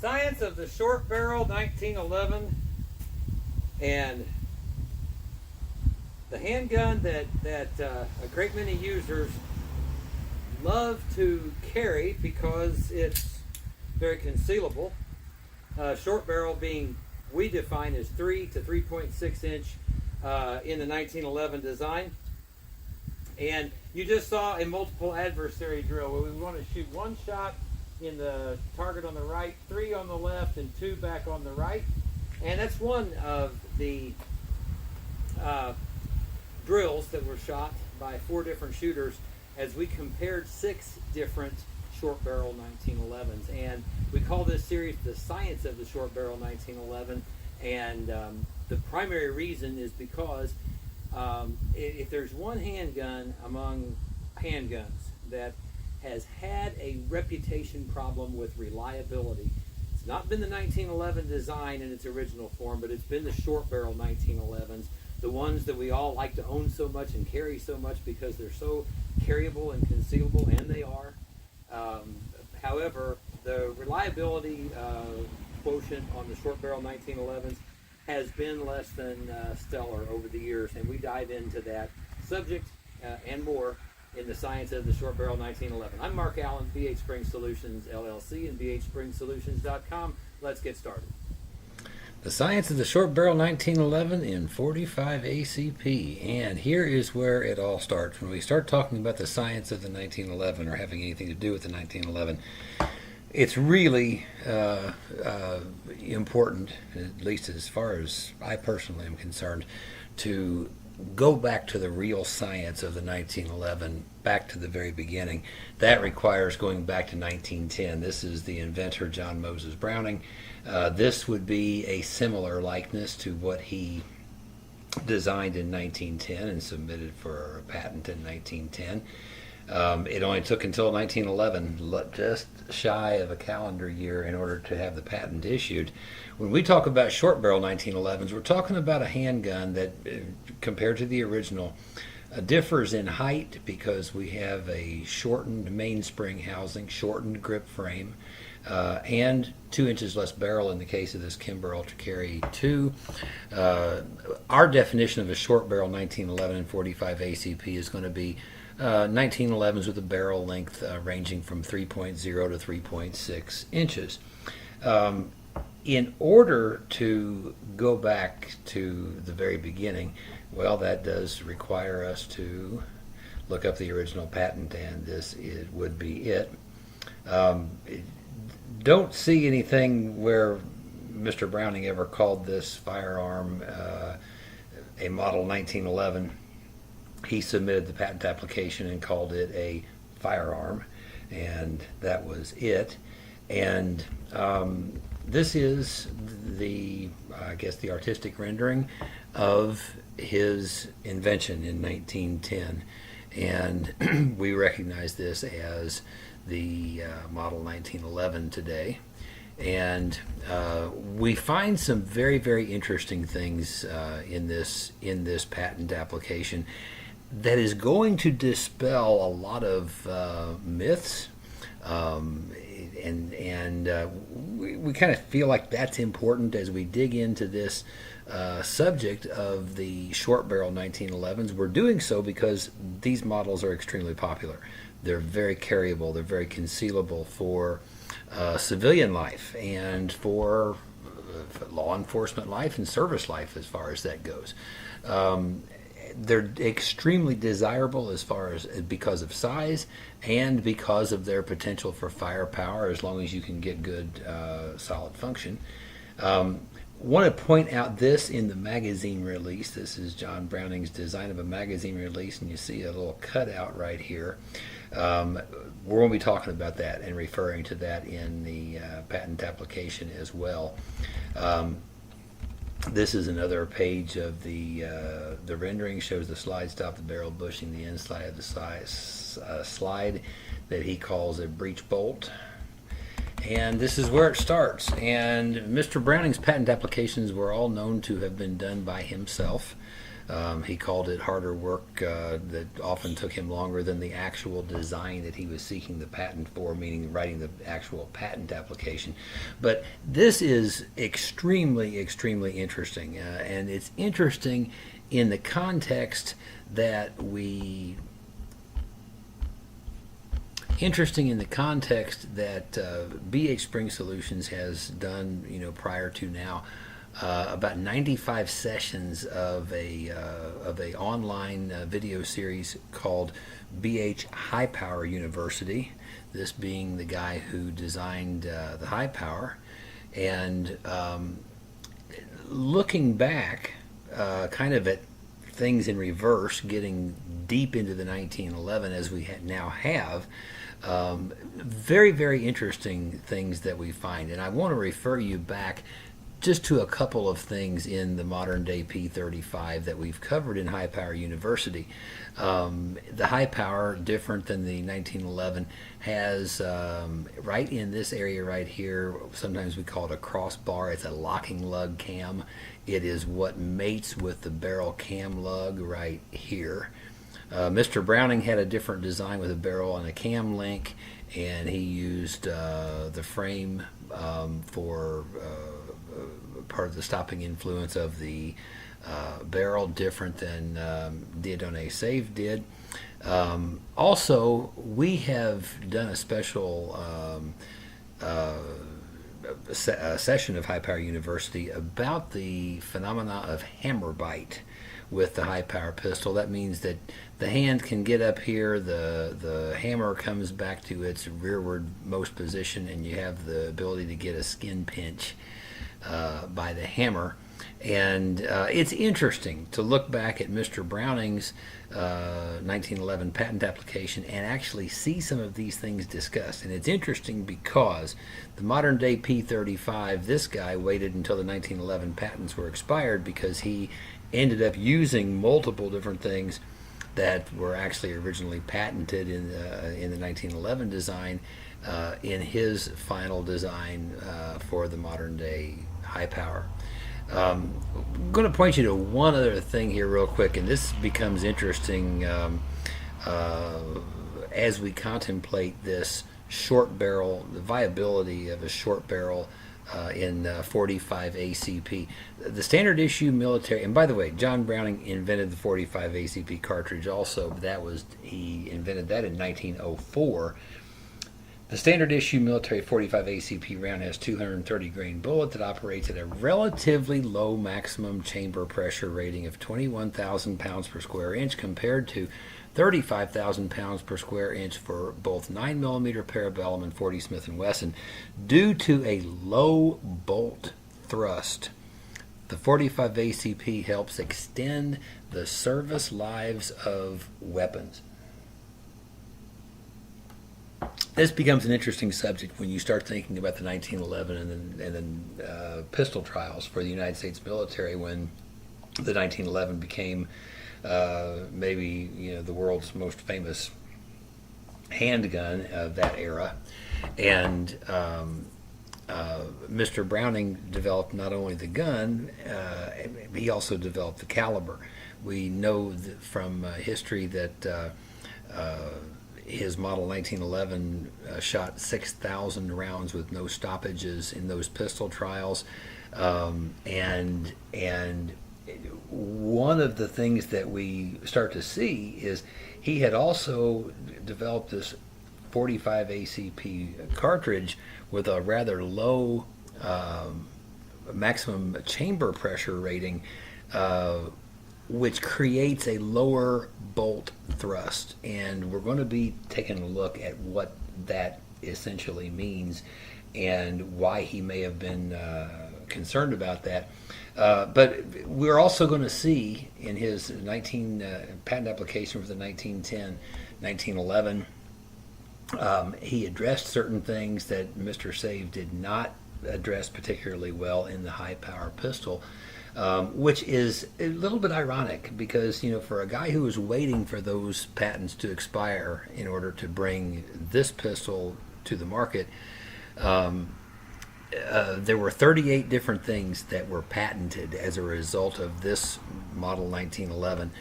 Science of the Short Barrel 1911, and the handgun that a great many users love to carry because it's very concealable. Short barrel being, we define as 3 to 3.6 inch in the 1911 design. And you just saw a multiple adversary drill where we want to shoot one shot in the target on the right, 3 on the left, and 2 back on the right. And that's one of the drills that were shot by 4 different shooters as we compared 6 different short barrel 1911s. And we call this series the Science of the Short Barrel 1911. And the primary reason is because if there's one handgun among handguns that has had a reputation problem with reliability, it's not been the 1911 design in its original form, but it's been the short barrel 1911s, the ones that we all like to own so much and carry so much because they're so carryable and concealable, and they are. However, the reliability quotient on the short barrel 1911s has been less than stellar over the years, and we dive into that subject and more in the Science of the Short Barrel 1911. I'm Mark Allen, BHSpringSolutions LLC and BHSpringSolutions.com. Let's get started. The Science of the Short Barrel 1911 in 45 ACP, and here is where it all starts. When we start talking about the science of the 1911 or having anything to do with the 1911, it's really important, at least as far as I personally am concerned, to go back to the real science of the 1911, back to the very beginning. That requires going back to 1910. This is the inventor, John Moses Browning. This would be a similar likeness to what he designed in 1910 and submitted for a patent in 1910. It only took until 1911, just shy of a calendar year, in order to have the patent issued. When we talk about short barrel 1911s, we're talking about a handgun that, compared to the original, differs in height because we have a shortened mainspring housing, shortened grip frame, and 2 inches less barrel in the case of this Kimber Ultra Carry 2. Our definition of a short barrel 1911 and 45 ACP is going to be 1911s with a barrel length ranging from 3.0 to 3.6 inches. In order to go back to the very beginning, well, that does require us to look up the original patent, and this would be it. Don't see anything where Mr. Browning ever called this firearm a model 1911. He submitted the patent application and called it a firearm, and that was it. And this is the, I guess, the artistic rendering of his invention in 1910, and we recognize this as the model 1911 today. And we find some very, very interesting things in this patent application that is going to dispel a lot of myths, and we kind of feel like that's important as we dig into this subject of the short barrel 1911s. We're doing so because these models are extremely popular. They're very carryable, they're very concealable for civilian life and for law enforcement life and service life as far as that goes. They're extremely desirable as far as because of size and because of their potential for firepower, as long as you can get good solid function. Want to point out this in the magazine release. This is John Browning's design of a magazine release, and you see a little cutout right here. We're going to be talking about that and referring to that in the patent application as well. This is another page of the rendering. Shows the slide stop, the barrel bushing, the inside of the slide that he calls a breech bolt. And this is where it starts. And Mr. Browning's patent applications were all known to have been done by himself. He called it harder work that often took him longer than the actual design that he was seeking the patent for, meaning writing the actual patent application. But this is extremely, extremely interesting, and it's interesting in the context that BH Spring Solutions has done, prior to now, about 95 sessions of a online video series called BH High Power University. This being the guy who designed the high power, and looking back, kind of at things in reverse, getting deep into the 1911 as we now have. Very, very interesting things that we find, and I want to refer you back just to a couple of things in the modern day P35 that we've covered in High Power University. The high power, different than the 1911, has right in this area right here, sometimes we call it a crossbar. It's a locking lug cam. It is what mates with the barrel cam lug right here. Mr. Browning had a different design with a barrel and a cam link, and he used the frame for part of the stopping influence of the barrel, different than Dieudonné Save did. Also, we have done a special session of High Power University about the phenomena of hammer bite with the high power pistol. That means that the hand can get up here, the hammer comes back to its rearward most position, and you have the ability to get a skin pinch by the hammer. And it's interesting to look back at Mr. Browning's 1911 patent application and actually see some of these things discussed. And it's interesting because the modern day P35, this guy waited until the 1911 patents were expired because he ended up using multiple different things that were actually originally patented in the 1911 design in his final design for the modern day high power. I'm going to point you to one other thing here real quick, and this becomes interesting as we contemplate this short barrel, the viability of a short barrel in 45 ACP. The standard issue military, and by the way, John Browning invented the 45 ACP cartridge also. He invented that in 1904. The standard issue military 45 ACP round has 230 grain bullet that operates at a relatively low maximum chamber pressure rating of 21,000 pounds per square inch compared to 35,000 pounds per square inch for both 9mm Parabellum and 40 Smith & Wesson. Due to a low bolt thrust, the 45 ACP helps extend the service lives of weapons. This becomes an interesting subject when you start thinking about the 1911 and then pistol trials for the United States military, when the 1911 became maybe the world's most famous handgun of that era. And Mr. Browning developed not only the gun, he also developed the caliber. We know that from history that his model 1911 shot 6,000 rounds with no stoppages in those pistol trials, and one of the things that we start to see is he had also developed this 45 ACP cartridge with a rather low maximum chamber pressure rating, which creates a lower bolt thrust. And we're going to be taking a look at what that essentially means and why he may have been concerned about that. But we're also going to see in his patent application for the 1910, 1911, he addressed certain things that Mr. Save did not address particularly well in the high power pistol. Which is a little bit ironic because, for a guy who was waiting for those patents to expire in order to bring this pistol to the market, there were 38 different things that were patented as a result of this model 1911.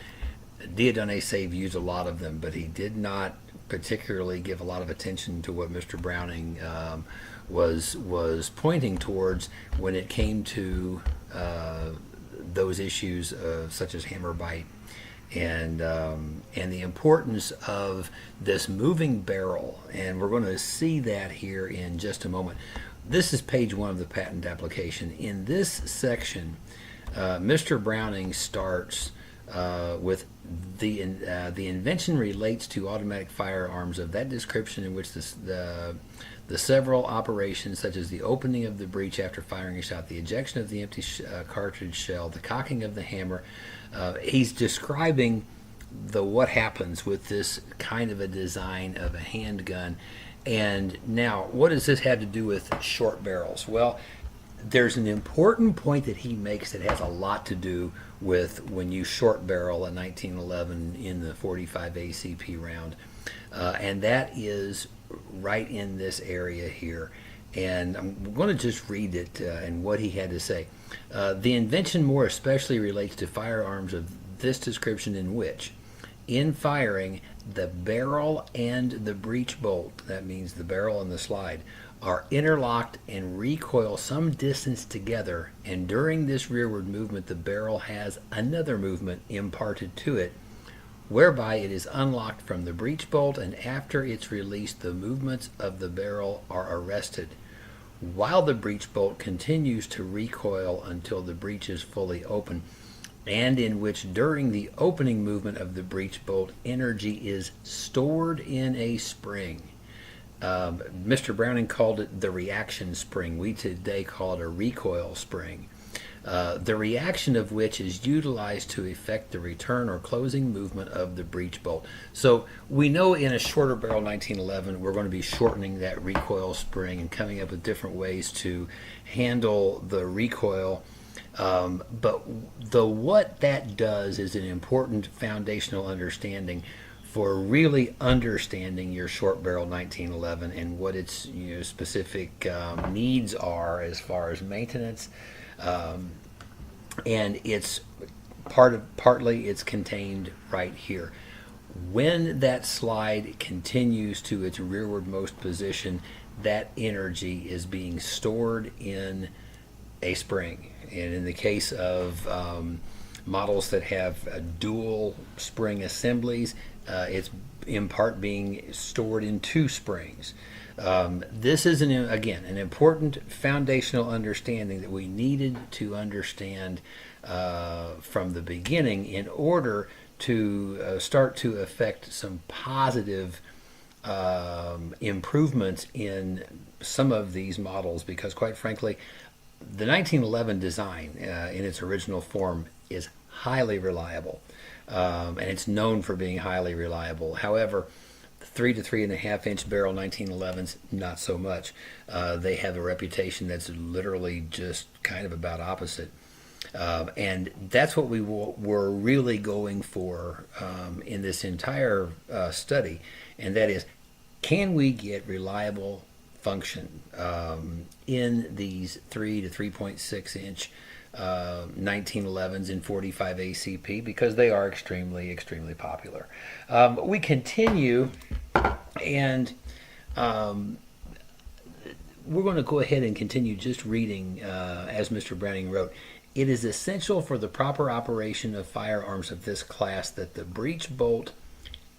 Dieudonné Save used a lot of them, but he did not particularly give a lot of attention to what Mr. Browning was pointing towards when it came to those issues such as hammer bite and the importance of this moving barrel. And we're going to see that here in just a moment. This is page 1 of the patent application. In this section, Mr. Browning starts with the invention relates to automatic firearms of that description in which the several operations such as the opening of the breech after firing a shot, the ejection of the empty cartridge shell, the cocking of the hammer. He's describing what happens with this kind of a design of a handgun. And now, what does this have to do with short barrels? Well, there's an important point that he makes that has a lot to do with when you short barrel a 1911 in the 45 ACP round, and that is right in this area here. And I'm going to just read it and what he had to say. The invention more especially relates to firearms of this description in which, in firing, the barrel and the breech bolt, that means the barrel and the slide, are interlocked and recoil some distance together, and during this rearward movement the barrel has another movement imparted to it, whereby it is unlocked from the breech bolt, and after its release the movements of the barrel are arrested, while the breech bolt continues to recoil until the breech is fully open, and in which during the opening movement of the breech bolt energy is stored in a spring. Mr. Browning called it the reaction spring. We today call it a recoil spring. The reaction of which is utilized to effect the return or closing movement of the breech bolt. So we know in a shorter barrel 1911 we're going to be shortening that recoil spring and coming up with different ways to handle the recoil. But what that does is an important foundational understanding for really understanding your short barrel 1911 and what its specific needs are as far as maintenance, and it's partly it's contained right here. When that slide continues to its rearwardmost position, that energy is being stored in a spring. And in the case of models that have dual spring assemblies, it's in part being stored in 2 springs. This is again an important foundational understanding that we needed to understand from the beginning in order to start to affect some positive improvements in some of these models, because quite frankly the 1911 design in its original form is highly reliable, and it's known for being highly reliable. However, 3 to 3.5 inch barrel 1911s, not so much. They have a reputation that's literally just kind of about opposite. And that's what we were really going for in this entire study, and that is, can we get reliable function in these 3 to 3.6 inch 1911s in 45 ACP, because they are extremely popular. We continue, and we're going to go ahead and continue just reading as Mr. Browning wrote. It is essential for the proper operation of firearms of this class that the breech bolt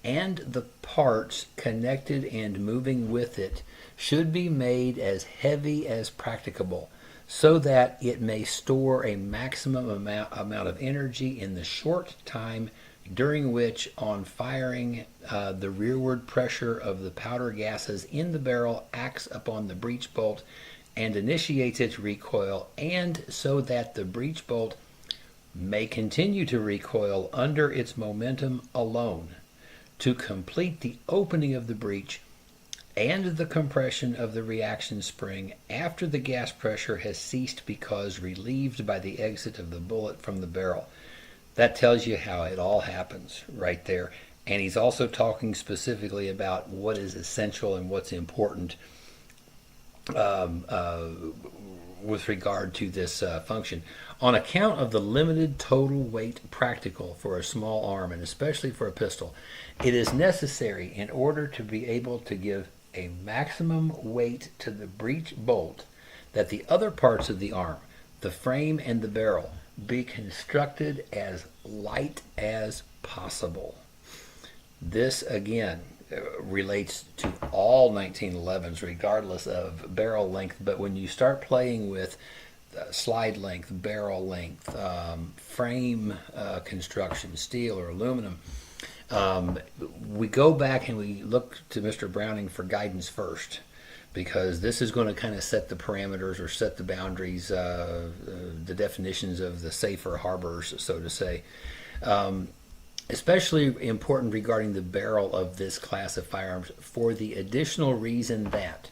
and the parts connected and moving with it should be made as heavy as practicable, so that it may store a maximum amount of energy in the short time during which, on firing, the rearward pressure of the powder gases in the barrel acts upon the breech bolt and initiates its recoil, and so that the breech bolt may continue to recoil under its momentum alone, to complete the opening of the breech and the compression of the reaction spring after the gas pressure has ceased because relieved by the exit of the bullet from the barrel. That tells you how it all happens right there. And he's also talking specifically about what is essential and what's important with regard to this function. On account of the limited total weight practical for a small arm, and especially for a pistol, it is necessary in order to be able to give a maximum weight to the breech bolt that the other parts of the arm, the frame and the barrel, be constructed as light as possible. This again relates to all 1911s regardless of barrel length, but when you start playing with slide length, barrel length, frame construction, steel or aluminum, we go back and we look to Mr. Browning for guidance first, because this is going to kind of set the parameters or set the boundaries, the definitions of the safer harbors, so to say. Especially important regarding the barrel of this class of firearms for the additional reason that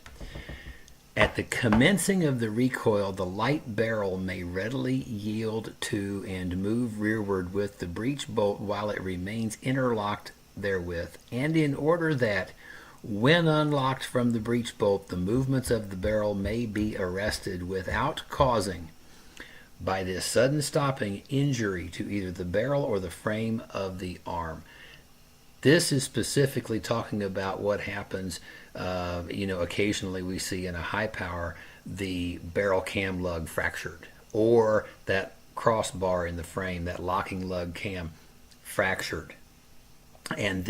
at the commencing of the recoil, the light barrel may readily yield to and move rearward with the breech bolt while it remains interlocked therewith, and in order that, when unlocked from the breech bolt, the movements of the barrel may be arrested without causing, by this sudden stopping, injury to either the barrel or the frame of the arm. This is specifically talking about what happens, occasionally we see in a high power the barrel cam lug fractured, or that crossbar in the frame, that locking lug cam fractured. And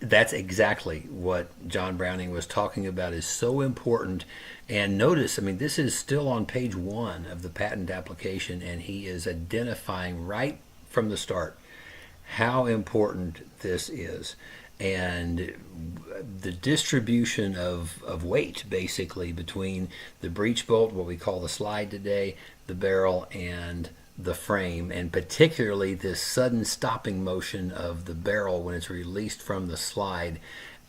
that's exactly what John Browning was talking about, is so important. And notice, this is still on page 1 of the patent application, and he is identifying right from the start how important this is. And the distribution of weight, basically, between the breech bolt, what we call the slide today, the barrel, and the frame, and particularly this sudden stopping motion of the barrel when it's released from the slide,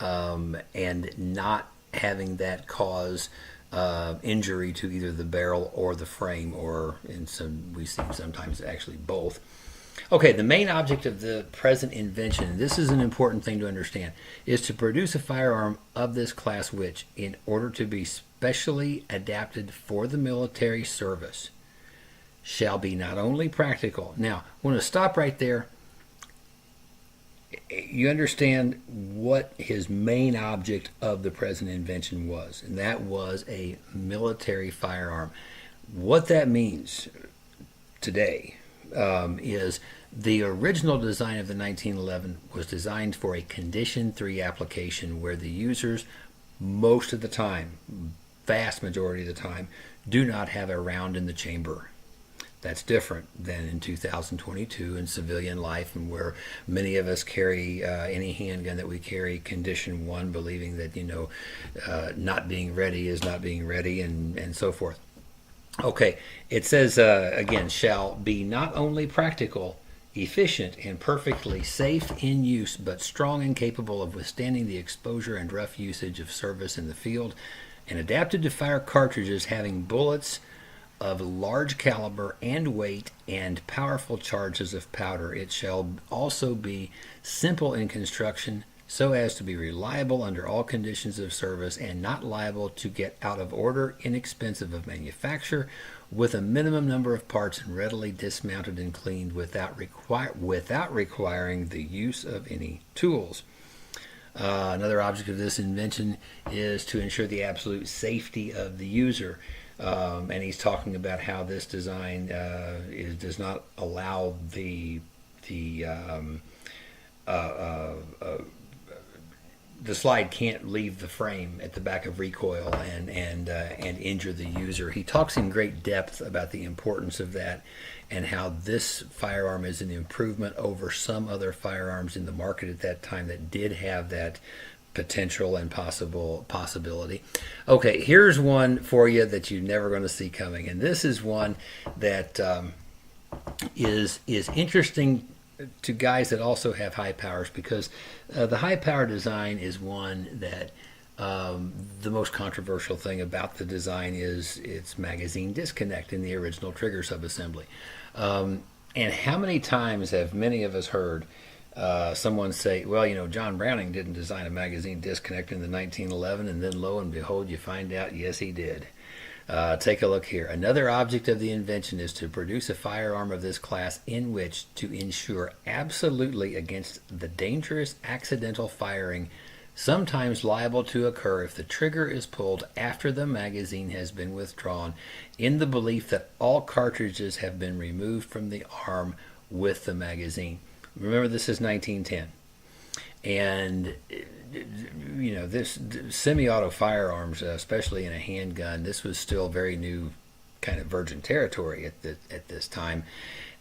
and not having that cause injury to either the barrel or the frame, or we see sometimes actually both. Okay, the main object of the present invention, this is an important thing to understand, is to produce a firearm of this class which, in order to be specially adapted for the military service, shall be not only practical. Now, I want to stop right there. You understand what his main object of the present invention was, and that was a military firearm. What that means today is the original design of the 1911 was designed for a Condition 3 application where the users, most of the time, vast majority of the time, do not have a round in the chamber. That's different than in 2022 in civilian life, and where many of us carry any handgun that we carry Condition 1, believing that not being ready is not being ready, and so forth. Okay, it says again, shall be not only practical, efficient, and perfectly safe in use, but strong and capable of withstanding the exposure and rough usage of service in the field, and adapted to fire cartridges having bullets of large caliber and weight and powerful charges of powder. It shall also be simple in construction, so as to be reliable under all conditions of service, and not liable to get out of order, inexpensive of manufacture, with a minimum number of parts, and readily dismounted and cleaned without requiring the use of any tools. Another object of this invention is to ensure the absolute safety of the user. And he's talking about how this design does not allow the slide can't leave the frame at the back of recoil and injure the user. He talks in great depth about the importance of that, and how this firearm is an improvement over some other firearms in the market at that time that did have that potential and possibility. Okay, here's one for you that you're never going to see coming, and this is one that is interesting to guys that also have high powers, because the high power design is one that the most controversial thing about the design is its magazine disconnect in the original trigger subassembly. And how many times have many of us heard someone say, well, John Browning didn't design a magazine disconnect in the 1911, and then lo and behold, you find out, yes, he did. Take a look here. Another object of the invention is to produce a firearm of this class in which to ensure absolutely against the dangerous accidental firing sometimes liable to occur if the trigger is pulled after the magazine has been withdrawn, in the belief that all cartridges have been removed from the arm with the magazine. Remember, this is 1910. And this semi-auto firearms, especially in a handgun, this was still very new, kind of virgin territory at this time.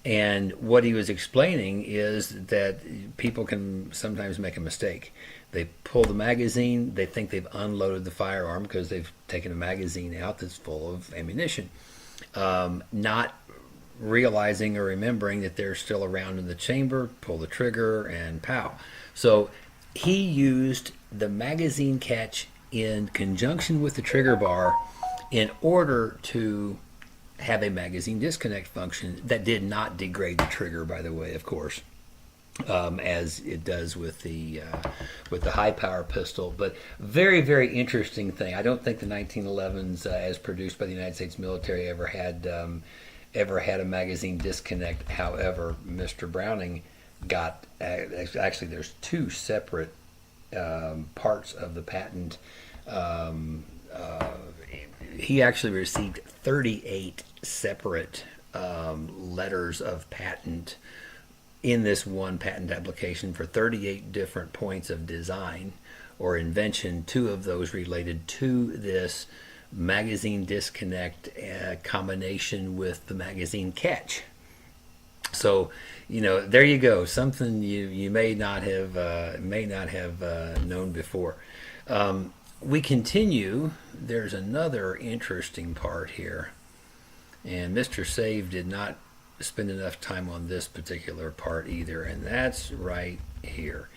And what he was explaining is that people can sometimes make a mistake. They pull the magazine, they think they've unloaded the firearm because they've taken a magazine out that's full of ammunition, not realizing or remembering that they're still around in the chamber, pull the trigger, and pow. So he used the magazine catch in conjunction with the trigger bar in order to have a magazine disconnect function that did not degrade the trigger, by the way, of course, as it does with the high power pistol. But very, very interesting thing. I don't think the 1911s, as produced by the United States military, ever had a magazine disconnect. However, Mr. Browning got, actually there's two separate parts of the patent. He actually received 38 separate letters of patent in this one patent application for 38 different points of design or invention, two of those related to this magazine disconnect combination with the magazine catch. So, there you go. Something you may not have known before. We continue. There's another interesting part here, and Mr. Save did not spend enough time on this particular part either, and that's right here.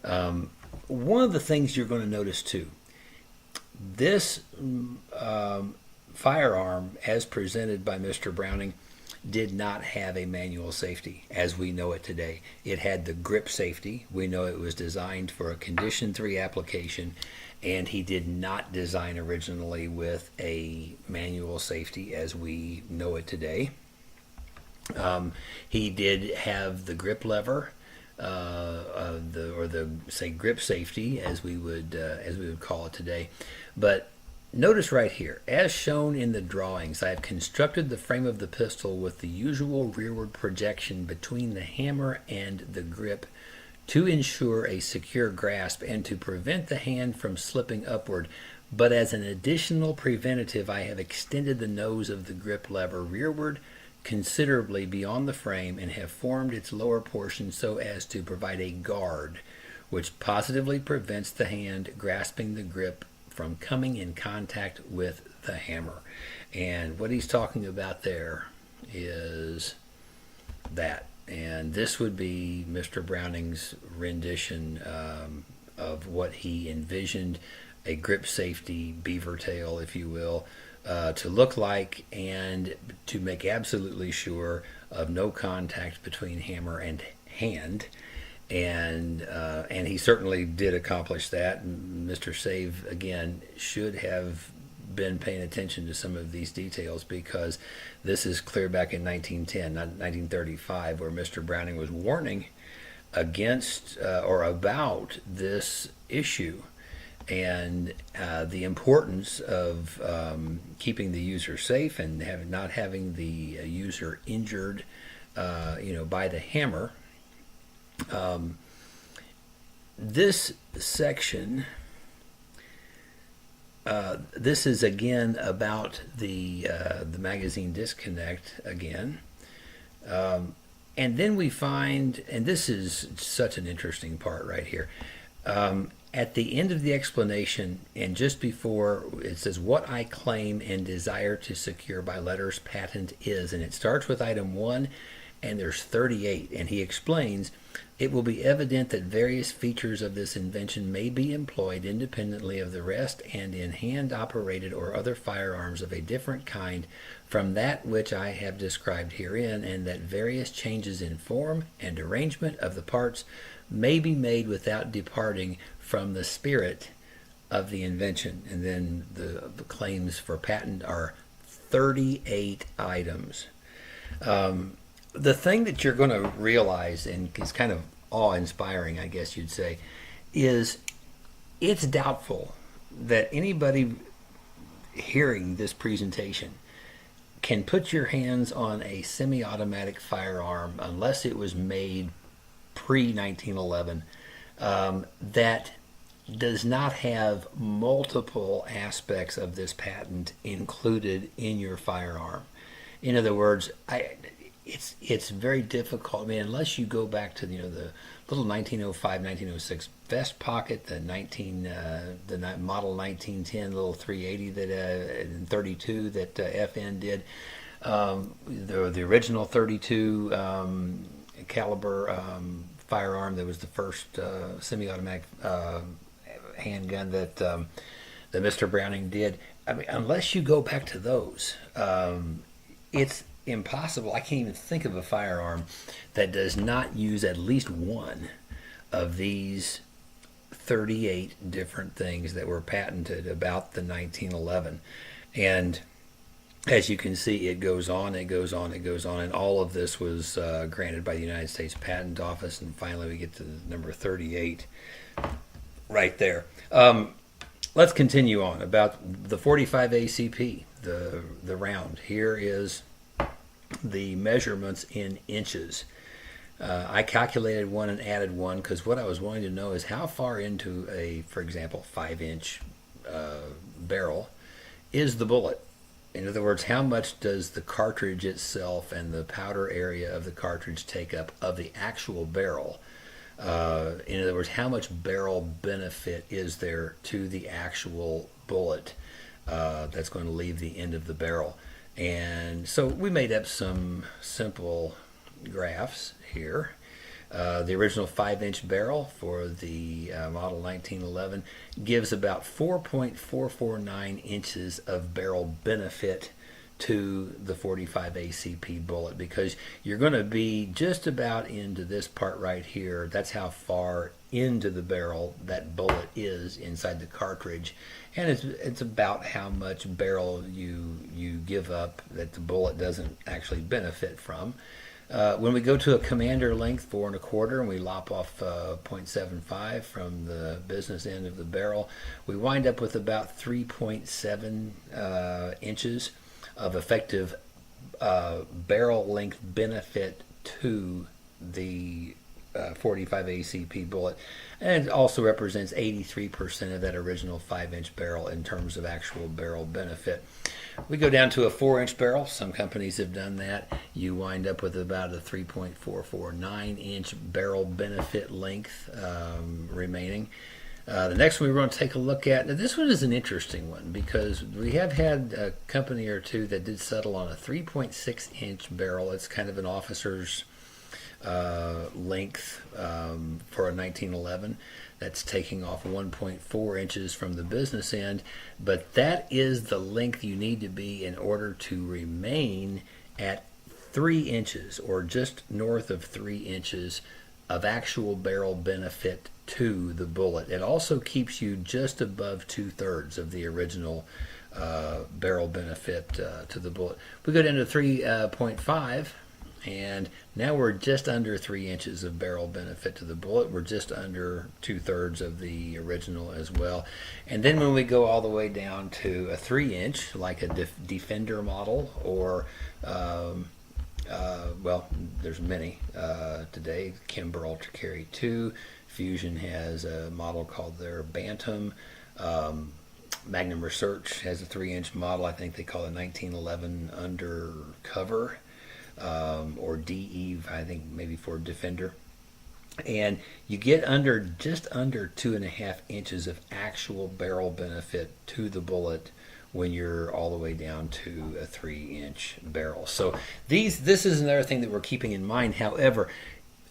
One of the things you're going to notice too, this firearm, as presented by Mr. Browning, did not have a manual safety as we know it today. It had the grip safety. We know it was designed for a Condition 3 application, and he did not design originally with a manual safety as we know it today. He did have the grip lever, the grip safety as we would call it today. But notice right here, as shown in the drawings, I have constructed the frame of the pistol with the usual rearward projection between the hammer and the grip to ensure a secure grasp and to prevent the hand from slipping upward. But as an additional preventative, I have extended the nose of the grip lever rearward considerably beyond the frame and have formed its lower portion so as to provide a guard which positively prevents the hand grasping the grip from coming in contact with the hammer. And what he's talking about there is that. And this would be Mr. Browning's rendition of what he envisioned a grip safety beaver tail, if you will, to look like, and to make absolutely sure of no contact between hammer and hand. And he certainly did accomplish that. Mr. Save, again, should have been paying attention to some of these details, because this is clear back in 1910, not 1935, where Mr. Browning was warning against or about this issue and the importance of keeping the user safe and not having the user injured, by the hammer. This section, this is again about the magazine disconnect again, and then we find, and this is such an interesting part right here. At the end of the explanation, and just before, it says, what I claim and desire to secure by letters patent is, and it starts with item 1, and there's 38. And he explains, it will be evident that various features of this invention may be employed independently of the rest and in hand-operated or other firearms of a different kind from that which I have described herein, and that various changes in form and arrangement of the parts may be made without departing from the spirit of the invention. And then the claims for patent are 38 items. The thing that you're going to realize, and is kind of awe-inspiring, I guess you'd say, is it's doubtful that anybody hearing this presentation can put your hands on a semi-automatic firearm unless it was made pre-1911 that does not have multiple aspects of this patent included in your firearm. In other words, it's very difficult. I mean, unless you go back to the little 1905, 1906 vest pocket, the model 1910 little 380 that in 32 that FN did, the original 32 caliber firearm that was the first semi-automatic handgun that Mr. Browning did. I mean, unless you go back to those, it's impossible. I can't even think of a firearm that does not use at least one of these 38 different things that were patented about the 1911. And as you can see, it goes on, it goes on, it goes on, and all of this was granted by the United States Patent Office, and finally we get to the number 38 right there. Let's continue on about the 45 ACP, the round. Here is the measurements in inches. I calculated one and added one because what I was wanting to know is how far into a, for example, 5-inch barrel is the bullet. In other words, how much does the cartridge itself and the powder area of the cartridge take up of the actual barrel? In other words, how much barrel benefit is there to the actual bullet that's going to leave the end of the barrel? And so we made up some simple graphs here. The original 5-inch barrel for the model 1911 gives about 4.449 inches of barrel benefit to the 45 ACP bullet, because you're going to be just about into this part right here. That's how far into the barrel that bullet is inside the cartridge, and it's about how much barrel you give up that the bullet doesn't actually benefit from. When we go to a commander length 4 1/4 and we lop off 0.75 from the business end of the barrel, we wind up with about 3.7 inches of effective barrel length benefit to the 45 ACP bullet, and it also represents 83% of that original 5-inch barrel in terms of actual barrel benefit. We go down to a 4-inch barrel. Some companies have done that. You wind up with about a 3.449-inch barrel benefit length remaining. The next one we're going to take a look at, now this one is an interesting one because we have had a company or two that did settle on a 3.6-inch barrel. It's kind of an officer's length for a 1911. That's taking off 1.4 inches from the business end, but that is the length you need to be in order to remain at 3 inches or just north of 3 inches of actual barrel benefit to the bullet. It also keeps you just above 2/3 of the original barrel benefit to the bullet. We go down to 3.5, and now we're just under 3 inches of barrel benefit to the bullet. We're just under 2/3 of the original as well. And then when we go all the way down to a 3-inch, like a Defender model, or well, there's many today. Kimber Ultra Carry 2. Fusion has a model called their Bantam. Magnum Research has a 3-inch model. I think they call it 1911 Undercover, or DE, I think maybe for Defender. And you get just under 2.5 inches of actual barrel benefit to the bullet when you're all the way down to a 3-inch barrel. So this is another thing that we're keeping in mind. However,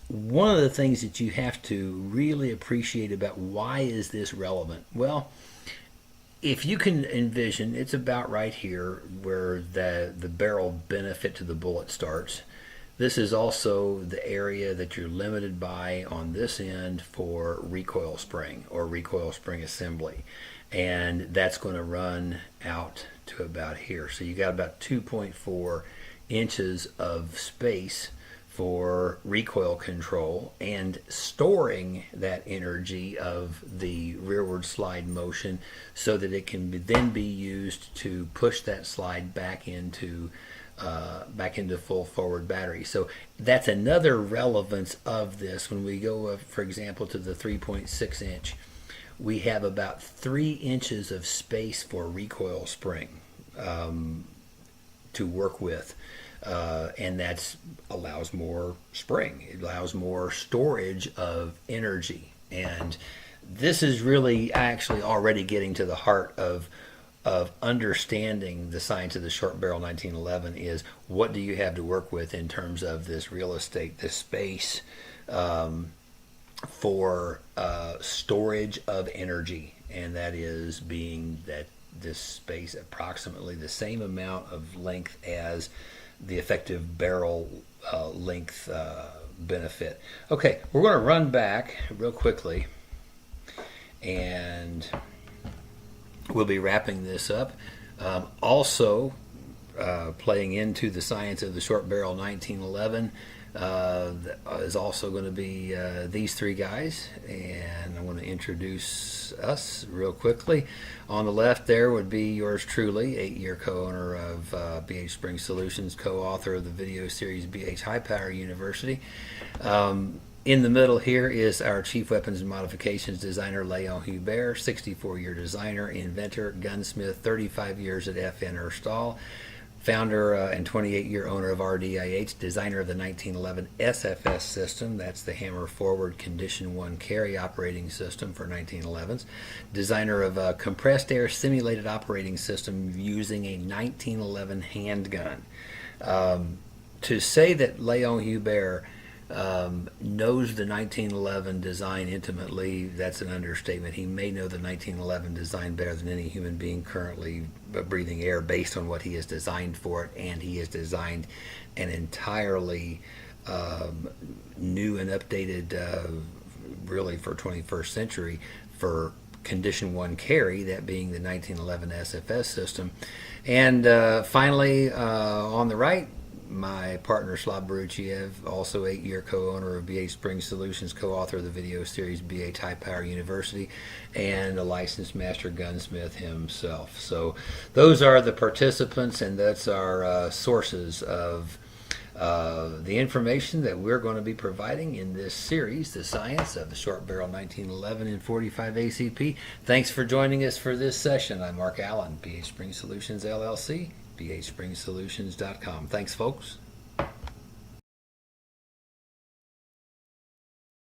one of the things that you have to really appreciate about why is this relevant? Well, if you can envision, it's about right here where the barrel benefit to the bullet starts. This is also the area that you're limited by on this end for recoil spring or recoil spring assembly. And that's going to run out to about here. So you got about 2.4 inches of space for recoil control and storing that energy of the rearward slide motion so that it can then be used to push that slide back into full forward battery. So that's another relevance of this. When we go, for example, to the 3.6 inch, we have about 3 inches of space for recoil spring to work with. And that allows more spring. It allows more storage of energy. And this is really actually already getting to the heart of understanding the science of the short barrel 1911 is what do you have to work with in terms of this real estate, this space for storage of energy. And that is being that this space approximately the same amount of length as the effective barrel length benefit. Okay, we're going to run back real quickly and we'll be wrapping this up. Also, playing into the science of the short barrel 1911 is also going to be these three guys, and I want to introduce us real quickly. On the left there would be yours truly, 8-year co-owner of BH Spring Solutions, co-author of the video series BH High Power University. In the middle here is our Chief Weapons and Modifications Designer, Leon Hubert, 64-year designer, inventor, gunsmith, 35 years at FN Erstal, founder and 28-year owner of RDIH, designer of the 1911 SFS system. That's the Hammer Forward Condition 1 Carry operating system for 1911s. Designer of a compressed air simulated operating system using a 1911 handgun. To say that Leon Hubert knows the 1911 design intimately, that's an understatement. He may know the 1911 design better than any human being currently breathing air based on what he has designed for it, and he has designed an entirely new and updated, really for 21st century, for Condition 1 Carry, that being the 1911 SFS system. And finally, on the right, my partner Slav Baruchiev, also 8-year co-owner of BHSpringSolutions, co-author of the video series BH High Power University, and a licensed master gunsmith himself. So those are the participants, and that's our sources of the information that we're going to be providing in this series, The Science of the Short Barrel 1911 in 45 ACP. Thanks for joining us for this session. I'm Mark Allen, BH Spring Solutions LLC. BHSpringSolutions.com. Thanks, folks.